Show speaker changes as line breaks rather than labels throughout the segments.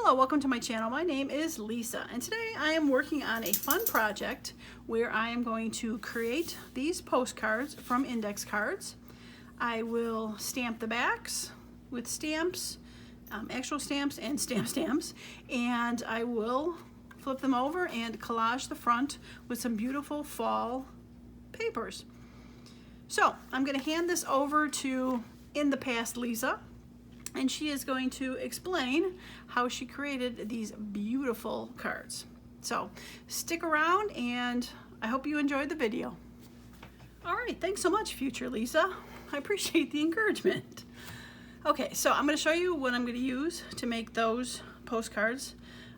Hello, welcome to my channel. My name is Lisa, and today I am working on a fun project where I am going to create these postcards from index cards. I will stamp the backs with stamps, actual stamps and stamps, and I will flip them over and collage the front with some beautiful fall papers. So I'm going to hand this over to In the Past Lisa, and she is going to explain how she created these beautiful cards. So stick around and I hope you enjoyed the video. All right, thanks so much, future Lisa. I appreciate the encouragement. Okay, so I'm going to show you what I'm going to use to make those postcards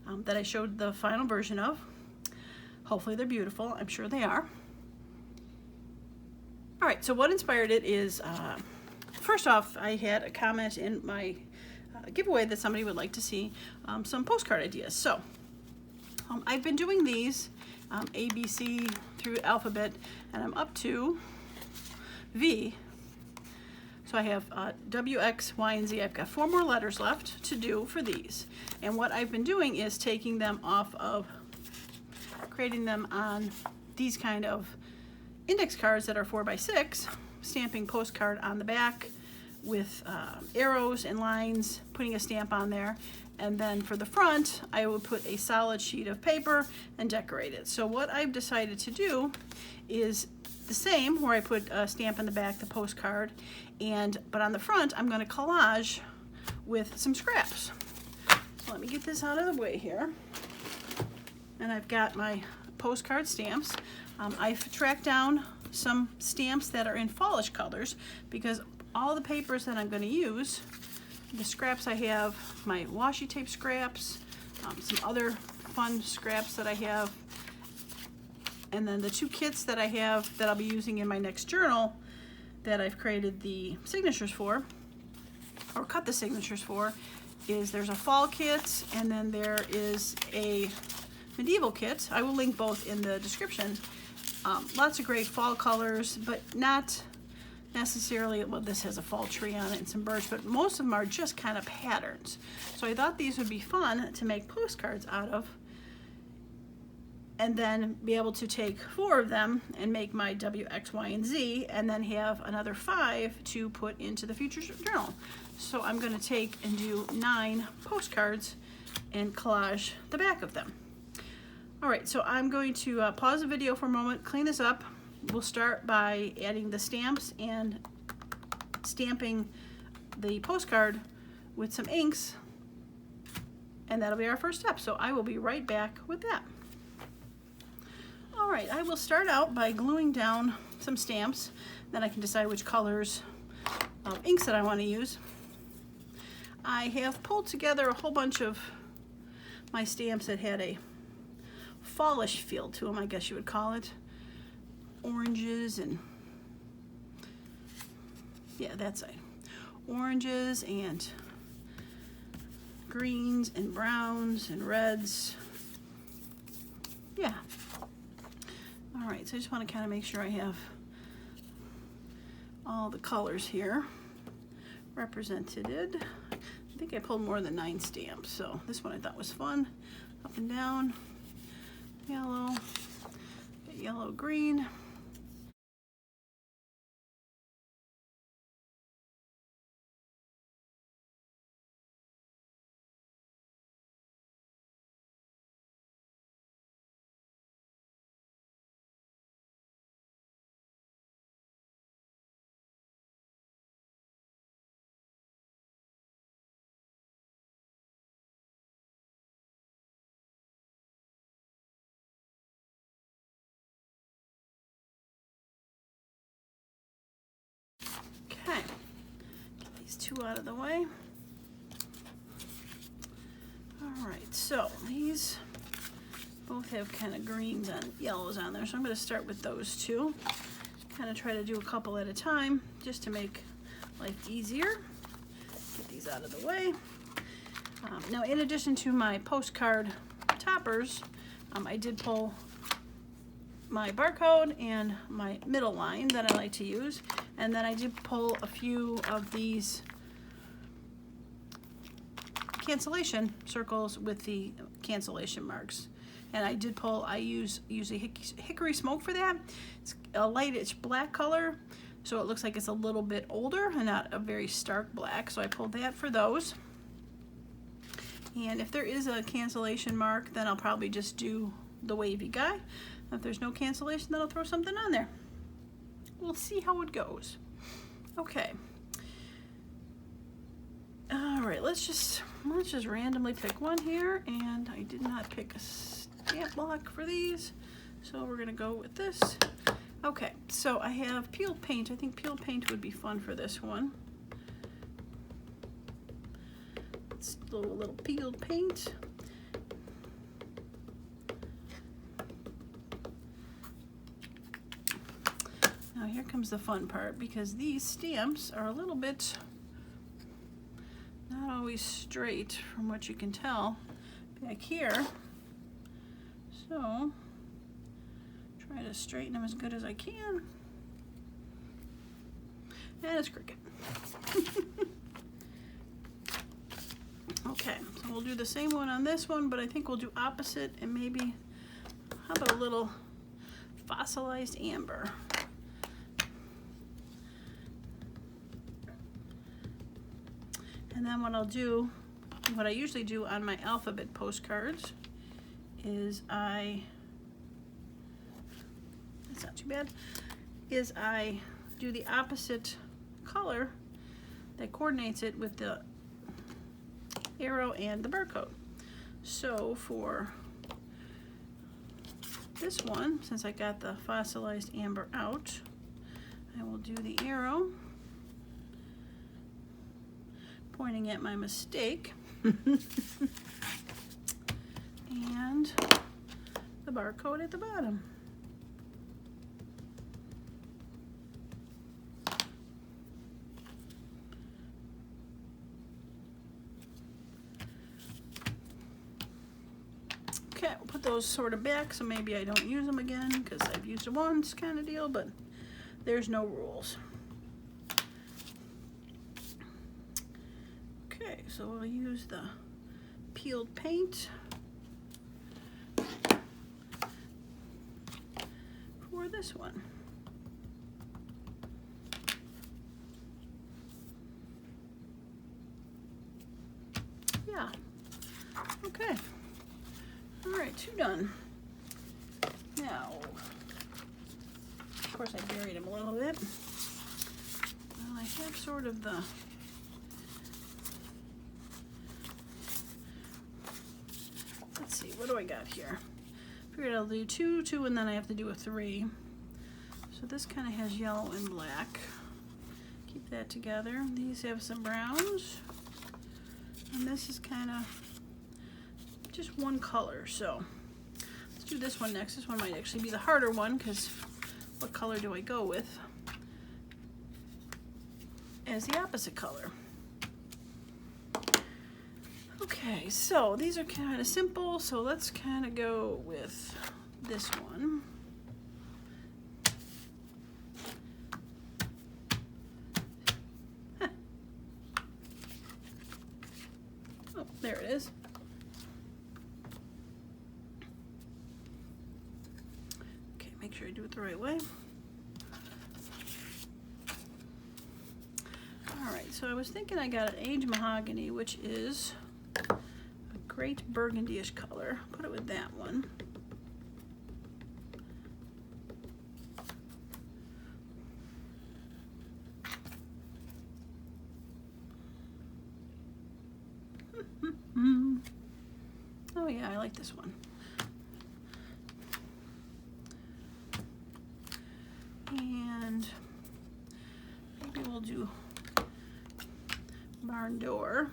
that I showed the final version of. Hopefully they're beautiful. I'm sure they are. All right, so what inspired it is first off, I had a comment in my giveaway that somebody would like to see some postcard ideas. So I've been doing these A, B, C through alphabet, and I'm up to V. So I have W, X, Y, and Z. I've got 4 more letters left to do for these. And what I've been doing is taking them off of, creating them on these kind of index cards that are 4x6, stamping postcard on the back with arrows and lines, putting a stamp on there, and then for the front I would put a solid sheet of paper and decorate it. So what I've decided to do is the same, where I put a stamp on the back, the postcard, but on the front I'm going to collage with some scraps. So let me get this out of the way here. And I've got my postcard stamps. I've tracked down some stamps that are in fallish colors because all the papers that I'm going to use, the scraps I have, my washi tape scraps, some other fun scraps that I have, and then the 2 kits that I have that I'll be using in my next journal that I've created the signatures for, or cut the signatures for, is there's a fall kit and then there is a medieval kit. I will link both in the description. Lots of great fall colors, but not necessarily, well, this has a fall tree on it and some birch, but most of them are just kind of patterns. So I thought these would be fun to make postcards out of, and then be able to take 4 of them and make my W, X, Y, and Z, and then have another 5 to put into the future journal. So I'm going to take and do 9 postcards and collage the back of them. All right, so I'm going to pause the video for a moment, clean this up. We'll start by adding the stamps and stamping the postcard with some inks, and that'll be our first step. So I will be right back with that. All right, I will start out by gluing down some stamps. Then I can decide which colors of inks that I want to use. I have pulled together a whole bunch of my stamps that had a fallish feel to them, I guess you would call it. Oranges and, yeah, that's it. Oranges and greens and browns and reds. Yeah. All right, so I just want to kind of make sure I have all the colors here represented. I think I pulled more than 9 stamps, so this one I thought was fun. Up and down. Yellow, yellow, green. Okay, get these 2 out of the way. All right, so these both have kind of greens and yellows on there, so I'm going to start with those 2. Kind of try to do a couple at a time just to make life easier. Get these out of the way. Now, in addition to my postcard toppers, I did pull my barcode and my middle line that I like to use, and then I did pull a few of these cancellation circles with the cancellation marks. And I did pull, I use a hickory smoke for that. It's a lightish black color, so it looks like it's a little bit older and not a very stark black. So I pulled that for those. And if there is a cancellation mark, then I'll probably just do the wavy guy. If there's no cancellation, then I'll throw something on there. We'll see how it goes. Okay. All right, let's just randomly pick one here, and I did not pick a stamp block for these, so we're gonna go with this. Okay, so I have peeled paint. I think peeled paint would be fun for this one. Let's do a little peeled paint. Now here comes the fun part, because these stamps are a little bit not always straight from what you can tell back here. So try to straighten them as good as I can. And it's crooked. Okay, so we'll do the same one on this one, but I think we'll do opposite, and maybe, how about a little fossilized amber? And then what I'll do, what I usually do on my alphabet postcards is that's not too bad, is I do the opposite color that coordinates it with the arrow and the barcode. So for this one, since I got the fossilized amber out, I will do the arrow pointing at my mistake and the barcode at the bottom. Okay, we'll put those sort of back, so maybe I don't use them again because I've used them once, kind of deal, but there's no rules. Okay, so we'll use the peeled paint for this one. Yeah, okay. All right, two done. Now, of course I buried them a little bit. Well, I have sort of the let's see, what do I got here? Figured I'll do two, and then I have to do a 3. So this kind of has yellow and black. Keep that together. These have some browns. And this is kind of just one color. So let's do this one next. This one might actually be the harder one, because what color do I go with as the opposite color? Okay, so these are kind of simple, so let's kind of go with this one. Oh, there it is. Okay, make sure I do it the right way. All right, so I was thinking I got an aged mahogany, which is great burgundy-ish color. Put it with that one. Oh yeah, I like this one. And maybe we'll do barn door.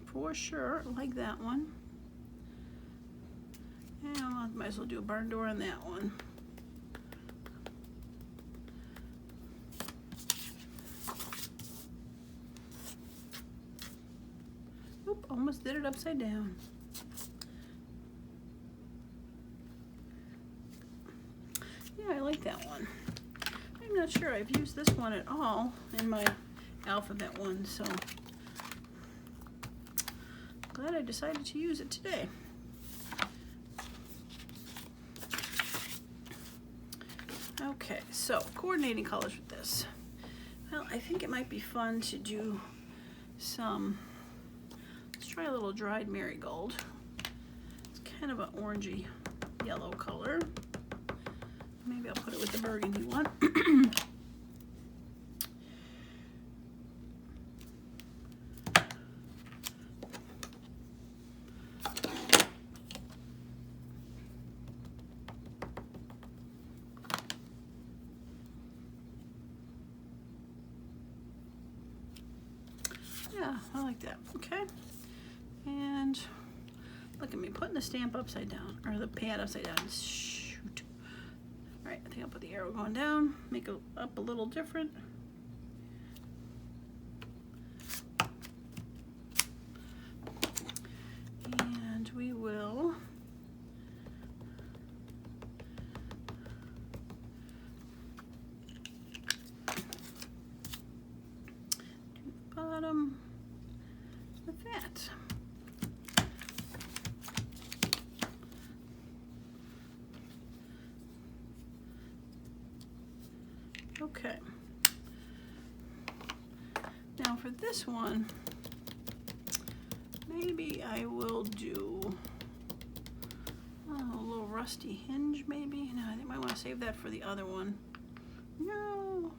For sure, like that one. And I might as well do a barn door on that one. Oop, almost did it upside down. Yeah, I like that one. I'm not sure I've used this one at all in my alphabet one, so glad I decided to use it today. Okay, so coordinating colors with this. Well, I think it might be fun to do some, let's try a little dried marigold. It's kind of an orangey yellow color. Maybe I'll put it with the burgundy one. Yeah, I like that. Okay. And look at me putting the stamp upside down, or the pad upside down. Shoot. All right, I think I'll put the arrow going down, make it up a little different. And we will do the bottom with that. Okay. Now for this one, maybe I will do a little rusty hinge maybe. No, I think I might want to save that for the other one. No.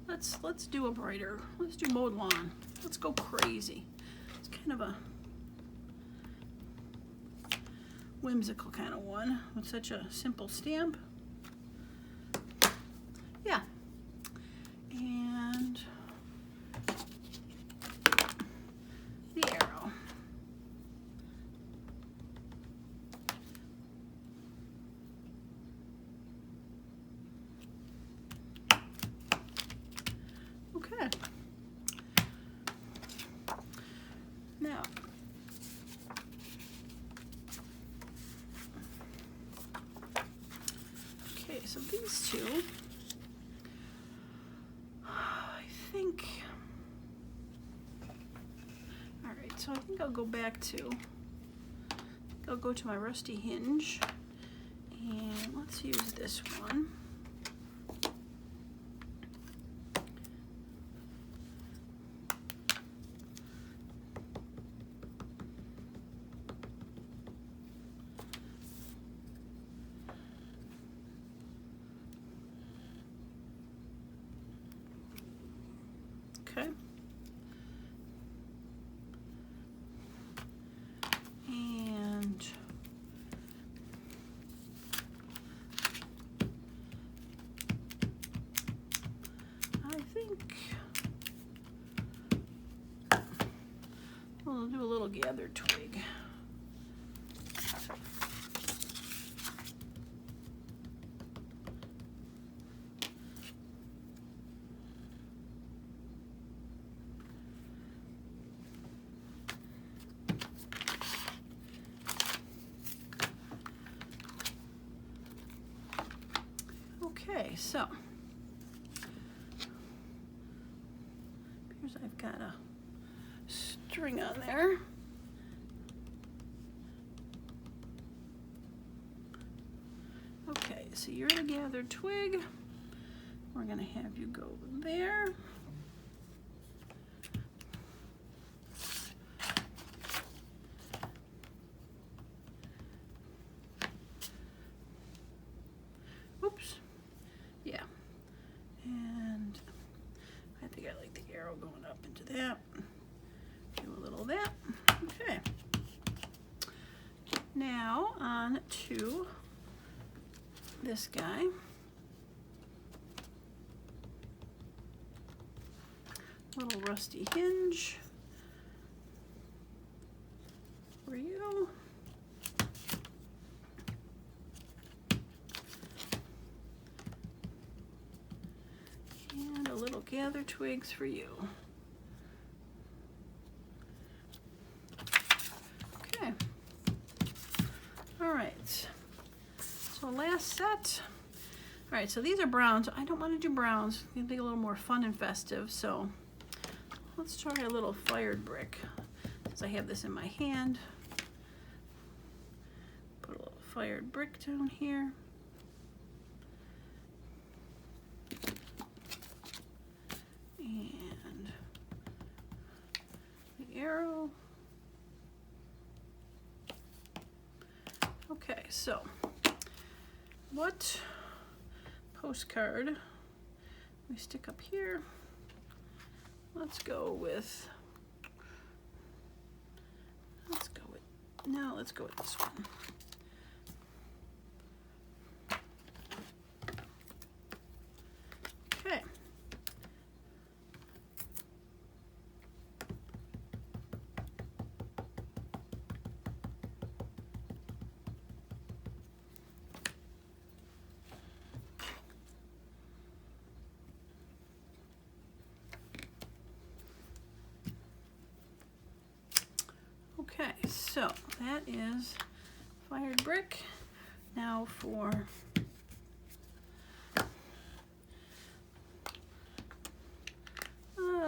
Let's do a brighter. Let's do mowed lawn. Let's go crazy. It's kind of a whimsical kind of one with such a simple stamp. Yeah. And the arrow. Okay. Now, okay, so these two, I think, all right, so I think I'll go back to, I'll go to my rusty hinge, and let's use this one. Okay. And I think we'll do a little gathered twig. Okay, so here's, I've got a string on there. Okay, so you're the gathered twig. We're gonna have you go there. Oops. Yeah. And I think I like the arrow going up into that. Do a little of that. Okay. Now on to this guy. Little rusty hinge for you. And a little gather twigs for you. Okay. All right. So last set, All right, so these are browns. I don't want to do browns. It's gonna be a little more fun and festive. So let's try a little fired brick. Since I have this in my hand, put a little fired brick down here. And the arrow. Okay, so what postcard we stick up here? Let's go with this one. Okay. Okay, so that is fired brick. Now for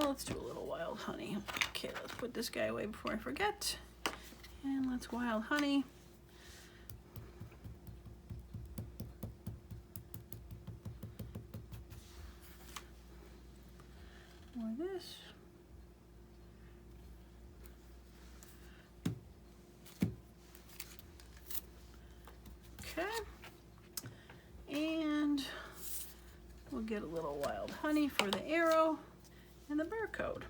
let's do a little wild honey. Okay, let's put this guy away before I forget. And let's wild honey. More of this. Okay, and we'll get a little wild honey for the arrow and the barcode.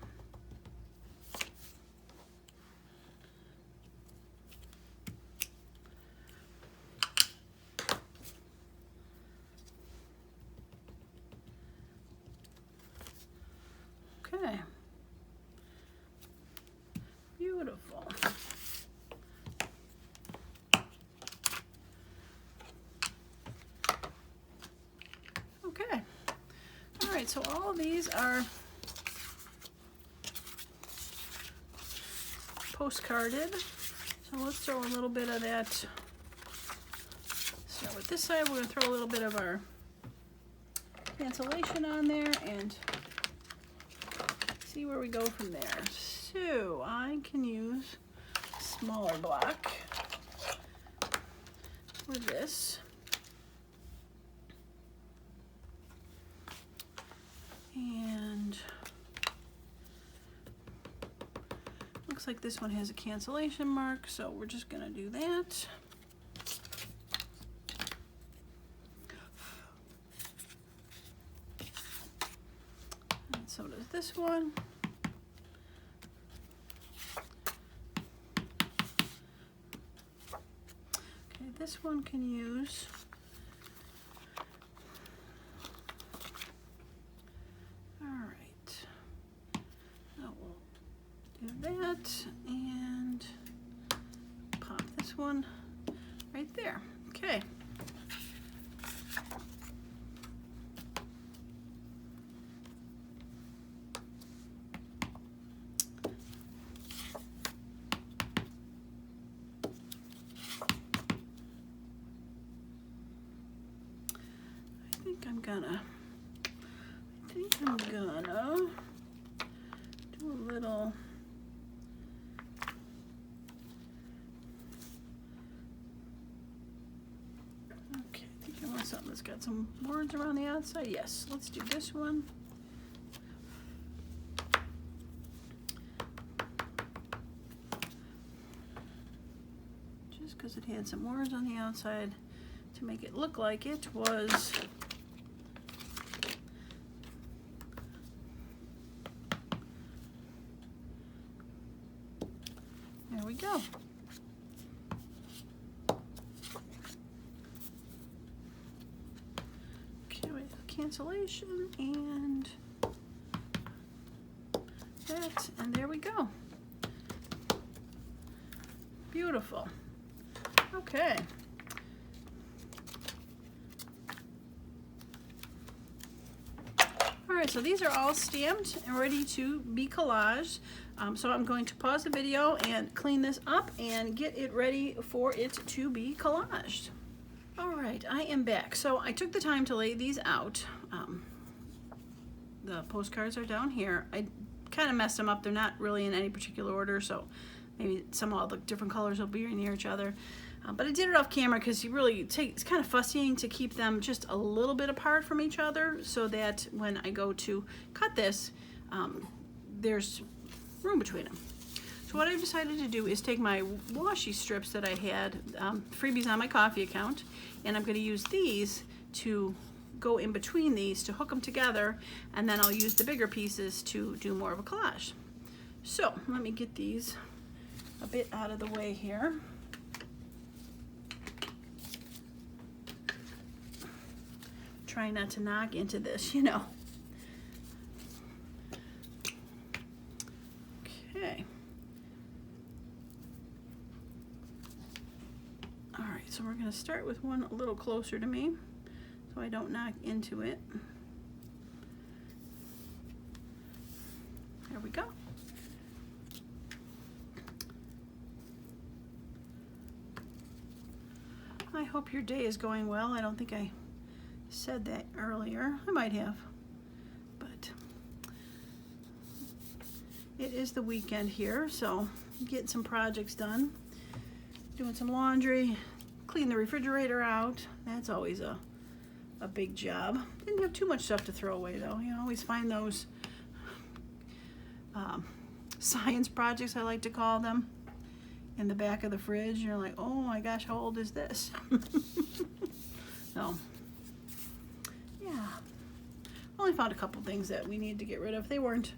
Okay, beautiful. Okay, all right, so all of these are postcarded. So let's throw a little bit of that. Start with this side. We're going to throw a little bit of our cancellation on there and see where we go from there. So I can use a smaller block for this. And looks like this one has a cancellation mark, so we're just gonna do that. And so does this one. Okay, this one can use that and pop this one right there. Okay. I think I'm gonna do a little something that's got some words around the outside. Yes, let's do this one. Just because it had some words on the outside to make it look like it was there we go. Cancellation and that, and there we go. Beautiful. Okay. All right, so these are all stamped and ready to be collaged. So I'm going to pause the video and clean this up and get it ready for it to be collaged. All right, I am back. So I took the time to lay these out. The postcards are down here. I kind of messed them up. They're not really in any particular order, so maybe all the different colors will be near each other. But I did it off camera because it's kind of fussy to keep them just a little bit apart from each other so that when I go to cut this, there's room between them. So what I've decided to do is take my washi strips that I had, freebies on my coffee account, and I'm going to use these to go in between these to hook them together, and then I'll use the bigger pieces to do more of a collage. So let me get these a bit out of the way here. Try not to knock into this, you know. Okay. All right, so we're going to start with one a little closer to me so I don't knock into it. There we go. I hope your day is going well. I don't think I said that earlier. I might have, but it is the weekend here, so getting some projects done, doing some laundry, clean the refrigerator out. That's always a big job. Didn't have too much stuff to throw away though. You always find those science projects, I like to call them, in the back of the fridge. You're like, oh my gosh, how old is this? So yeah, only found a couple things that we needed to get rid of. They weren't,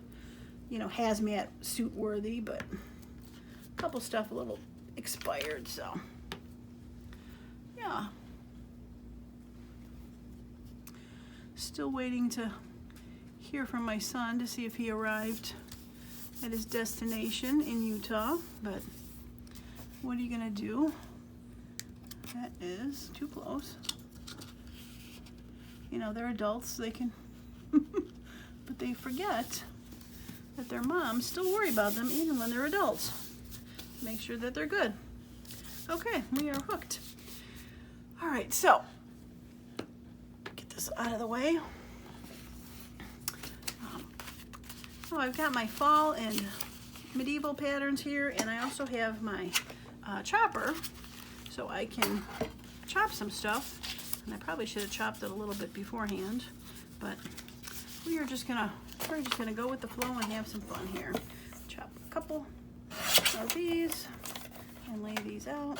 you know, hazmat suit worthy, but a couple stuff a little expired, so yeah. Still waiting to hear from my son to see if he arrived at his destination in Utah, but what are you gonna do? That is too close. You know, they're adults, they can, but they forget that their moms still worry about them even when they're adults. Make sure that they're good. Okay, we are hooked. All right, so get this out of the way. Oh, I've got my fall and medieval patterns here, and I also have my chopper, so I can chop some stuff. And I probably should have chopped it a little bit beforehand, but we're just gonna go with the flow and have some fun here. Chop a couple of these and lay these out.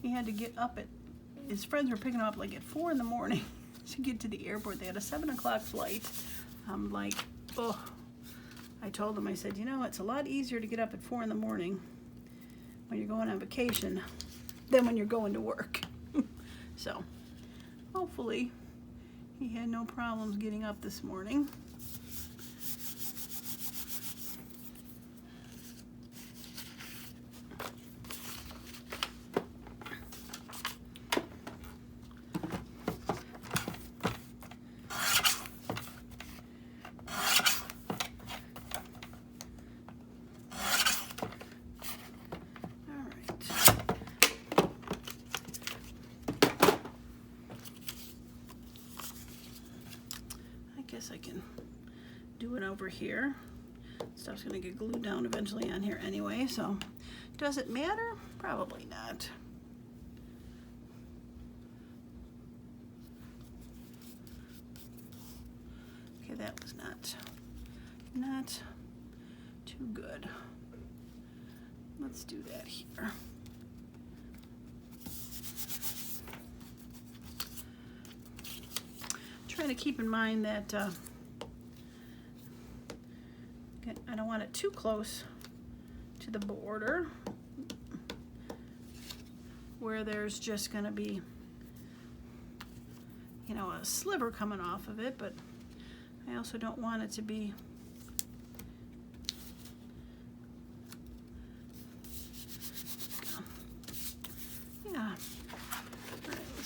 He had to get up at, his friends were picking him up like at 4 in the morning to get to the airport. They had a 7 o'clock flight. I'm like, oh, I told him, I said, you know, it's a lot easier to get up at 4 in the morning when you're going on vacation than when you're going to work. So hopefully he had no problems getting up this morning. I can do it over here. Stuff's gonna get glued down eventually on here anyway, so does it matter? Probably not. Okay, that was not too good. Let's do that here. Trying to keep in mind that I don't want it too close to the border where there's just going to be, you know, a sliver coming off of it, but I also don't want it to be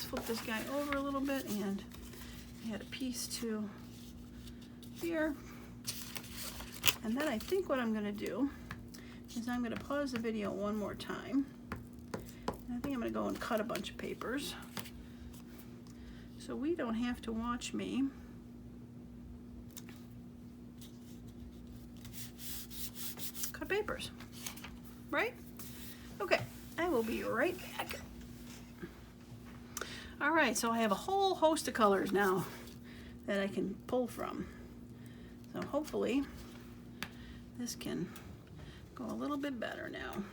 flip this guy over a little bit and add a piece to here. And then I think what I'm going to do is I'm going to pause the video one more time. And I think I'm going to go and cut a bunch of papers so we don't have to watch me cut papers, right? Okay, I will be right back. All right, so I have a whole host of colors now that I can pull from. So hopefully this can go a little bit better now.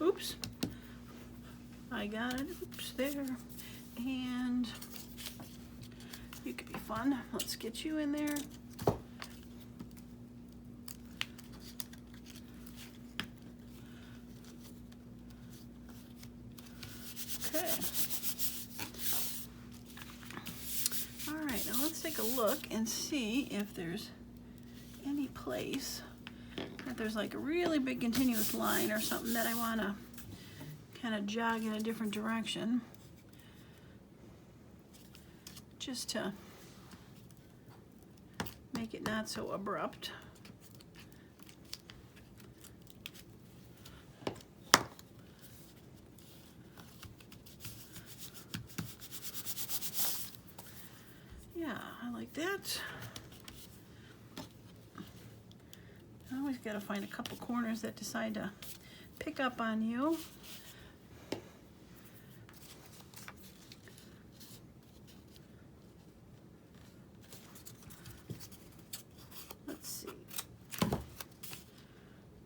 Oops. I got it. Oops, there. And you could be fun. Let's get you in there. Okay. All right, now let's take a look and see if there's any place that there's like a really big continuous line or something that I want to kind of jog in a different direction, just to make it not so abrupt. Yeah, I like that. I always got to find a couple corners that decide to pick up on you. Let's see.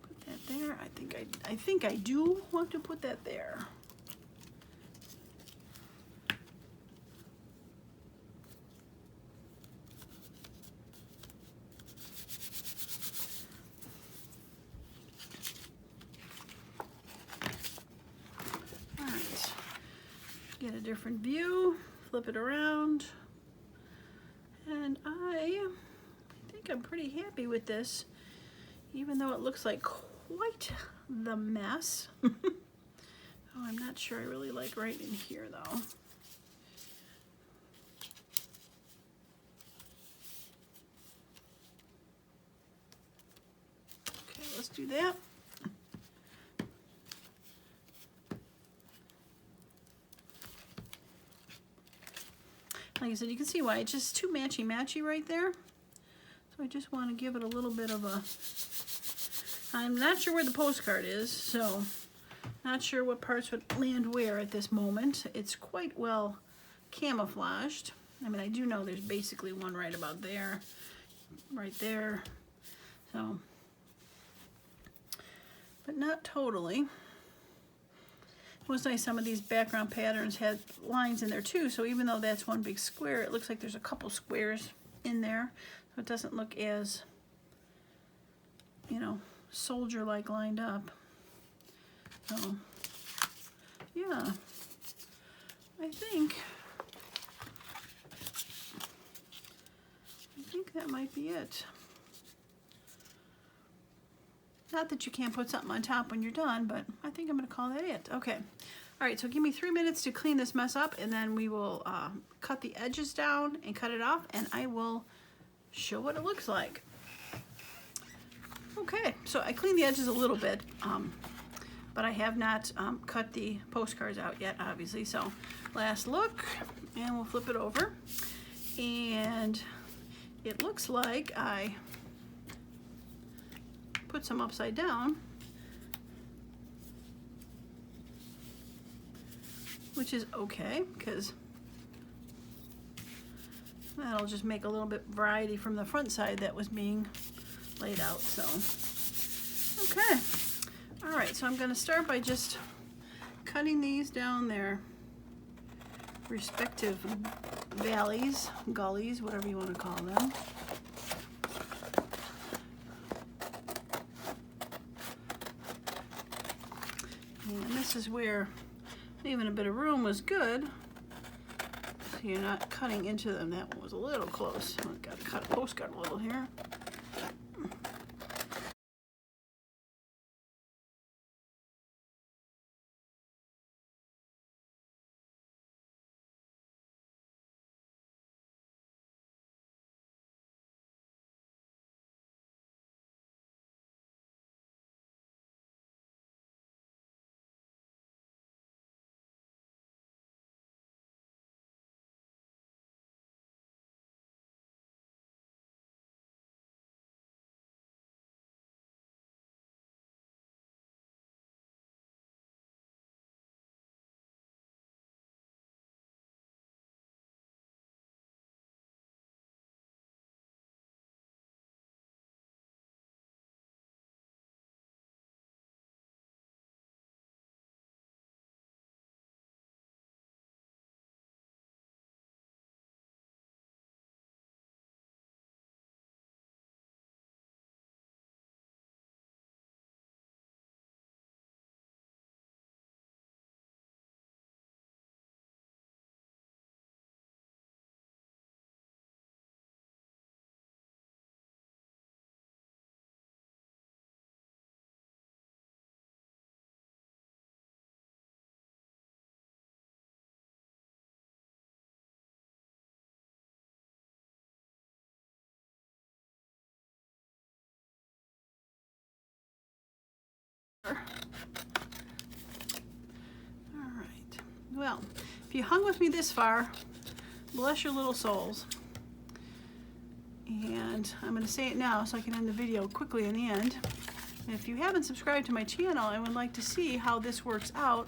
Put that there. I think I do want to put that there. Get a different view, flip it around, and I think I'm pretty happy with this, even though it looks like quite the mess. Oh, I'm not sure I really like right in here though. Okay, let's do that. Like I said, you can see why it's just too matchy-matchy right there. So I just want to give it a little bit of a... I'm not sure where the postcard is, so not sure what parts would land where at this moment. It's quite well camouflaged. I mean, I do know there's basically one right about there, right there. So, but not totally. It was nice, some of these background patterns had lines in there too, so even though that's one big square, it looks like there's a couple squares in there, so it doesn't look as, you know, soldier-like lined up. So, yeah, I think that might be it. Not that you can't put something on top when you're done, but I think I'm going to call that it. Okay. All right, so give me 3 minutes to clean this mess up, and then we will cut the edges down and cut it off, and I will show what it looks like. Okay, so I cleaned the edges a little bit, but I have not cut the postcards out yet, obviously. So last look, and we'll flip it over. And it looks like I put some upside down, which is okay, because that'll just make a little bit variety from the front side that was being laid out. So, okay. All right, so I'm going to start by just cutting these down their respective valleys, gullies, whatever you want to call them. And this is where even a bit of room was good, so you're not cutting into them. That one was a little close. I've got to cut a postcard a little here. Well, if you hung with me this far, bless your little souls. And I'm going to say it now so I can end the video quickly in the end. And if you haven't subscribed to my channel and would like to see how this works out,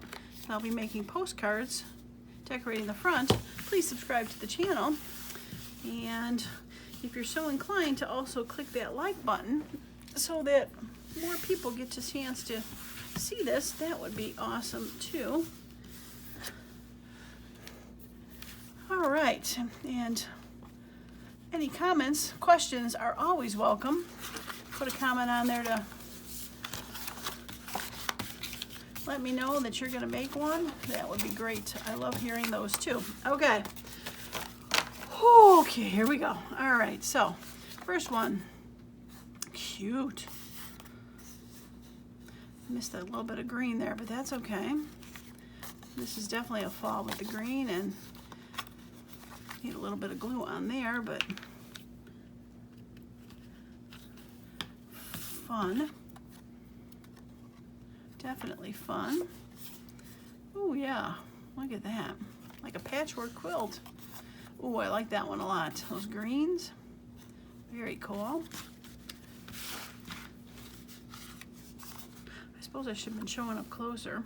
I'll be making postcards, decorating the front, please subscribe to the channel. And if you're so inclined to also click that like button so that more people get a chance to see this, that would be awesome too. All right, and any comments, questions are always welcome. Put a comment on there to let me know that you're going to make one. That would be great. I love hearing those too. Okay. Okay, here we go. All right, so first one. Cute. Missed a little bit of green there, but that's okay. This is definitely a fall with the green, and need a little bit of glue on there, but fun. Definitely fun. Oh yeah, look at that. Like a patchwork quilt. Oh, I like that one a lot. Those greens, very cool. I suppose I should have been showing up closer.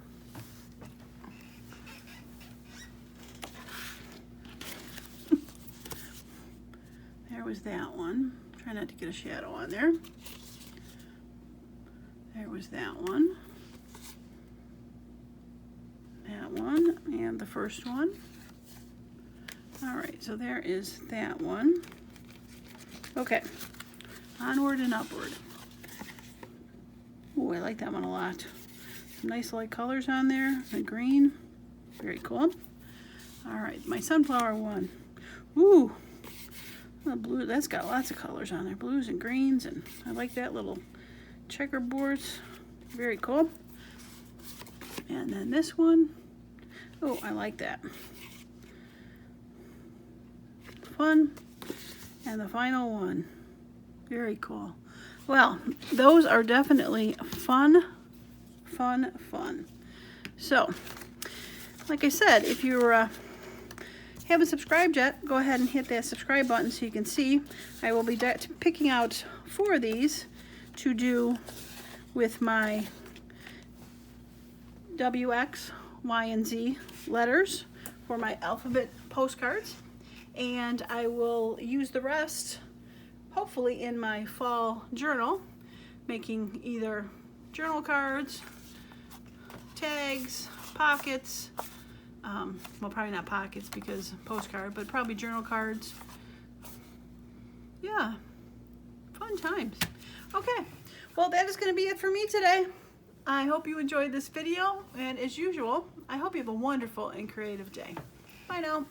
There was that one. Try not to get a shadow on there. There was that one. That one and the first one. All right, so there is that one. Okay, onward and upward. Oh, I like that one a lot. Some nice light colors on there. The green, very cool. All right, my sunflower one. Ooh, the blue, that's got lots of colors on there. Blues and greens, and I like that little checkerboards. Very cool. And then this one. Oh, I like that. Fun. And the final one. Very cool. Well, those are definitely fun, fun, fun. So, like I said, if you haven't subscribed yet, go ahead and hit that subscribe button so you can see. I will be picking out 4 of these to do with my W, X, Y, and Z letters for my alphabet postcards. And I will use the rest, hopefully, in my fall journal, making either journal cards, tags, pockets, well, probably not pockets because postcard, but probably journal cards. Yeah, fun times. Okay, well, that is going to be it for me today. I hope you enjoyed this video, and as usual, I hope you have a wonderful and creative day. Bye now.